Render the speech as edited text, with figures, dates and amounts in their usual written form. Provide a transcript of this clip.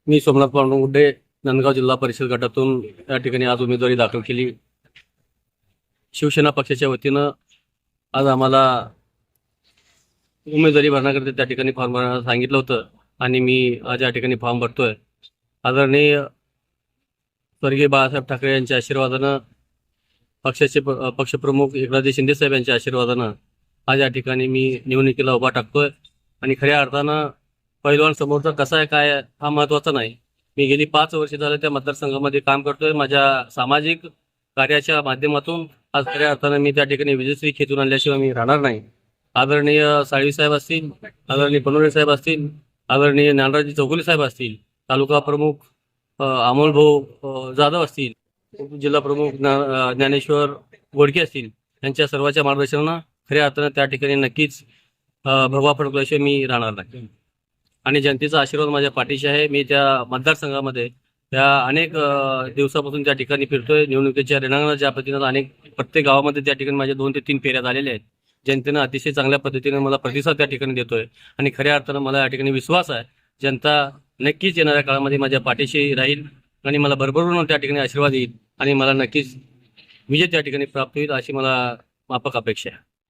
मी सोमनाथ पांडुरंग गुड्डे नांदगाव जिल्हा परिषद गटातून या ठिकाणी आज उमेदवारी दाखल केली। शिवसेना पक्षाच्या वतीनं आज आम्हाला उमेदवारी भरण्याकरता त्या ठिकाणी फॉर्म भरायला सांगितलं होतं आणि मी आज या ठिकाणी फॉर्म भरतोय। आदरणीय स्वर्गीय बाळासाहेब ठाकरे यांच्या आशीर्वादानं, पक्षाचे पक्षप्रमुख एकनाथ शिंदे साहेब यांच्या आशीर्वादानं आज या ठिकाणी मी निवडणुकीला उभा टाकतोय। आणि खऱ्या अर्थानं पैलवान समोरचा कसा आहे काय हा महत्त्वाचा नाही। मी गेली 5 वर्ष झालं त्या मतदारसंघामध्ये काम करतोय। माझ्या सामाजिक कार्याच्या माध्यमातून आज खऱ्या अर्थानं मी त्या ठिकाणी विजयश्री खेचून आणल्याशिवाय मी राहणार नाही। आदरणीय साळवी साहेब असतील, आदरणीय पनोरे साहेब असतील, आदरणीय ज्ञानराज चौगुले साहेब असतील, तालुका प्रमुख अमोल भाऊ जाधव असतील, जिल्हा प्रमुख ज्ञानेश्वर गोडके असतील, यांच्या सर्वांच्या मार्गदर्शनानं खऱ्या अर्थानं त्या ठिकाणी नक्कीच भगवा फडकल्याशिवाय मी राहणार नाही। आणि जनतेचा आशीर्वाद माझ्या पाठीशी आहे। मी त्या मतदारसंघामध्ये त्या अनेक दिवसापासून त्या ठिकाणी फिरतोय। निवडणुकीच्या रिंगणात ज्या पद्धतीनं अनेक प्रत्येक गावामध्ये त्या ठिकाणी माझ्या 2 ते 3 फेऱ्या झालेल्या आहेत। जनतेनं अतिशय चांगल्या पद्धतीने मला प्रतिसाद त्या ठिकाणी देतोय आणि खऱ्या अर्थानं मला या ठिकाणी विश्वास आहे जनता नक्कीच येणाऱ्या काळामध्ये माझ्या पाठीशी राहील आणि मला भरभरून त्या ठिकाणी आशीर्वाद देईल आणि मला नक्कीच विजय त्या ठिकाणी प्राप्त होईल अशी मला माफक अपेक्षा आहे।